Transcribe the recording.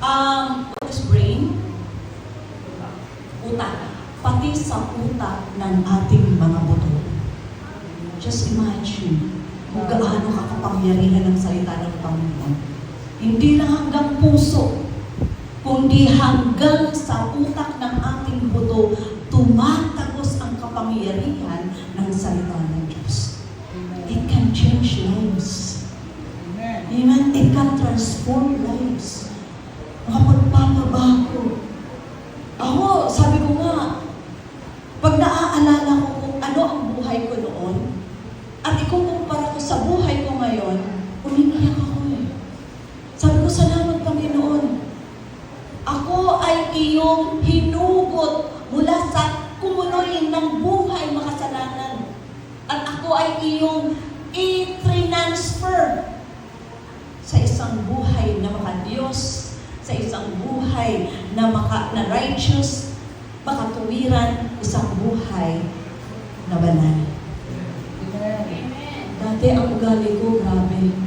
What is brain? Utak. Pati sa utak ng ating mga buto. Just imagine kung gaano kakapangyarihan ng salita ng Panginoon. Hindi lang hanggang puso, kundi hanggang sa utak ng ating buto, tumatagos ang kapangyarihan ng salita ng Diyos. It can change lives. Amen. It can transform lives. Makapagpapabago. Ako, sabi ko nga, pag naaalala ko kung ano ang buhay ko noon, at ikukumpara ko sa buhay ko ngayon, umiiyak ako eh. Sabi ko, salamat Panginoon. Ako ay iyong hinugot mula sa kumunoy ng buhay makasalanan. At ako ay iyong i-transfer sa isang buhay na maka-Diyos, sa isang buhay na righteous, makatuwiran, isang buhay na banal. Dati ang ugali ko, grabe.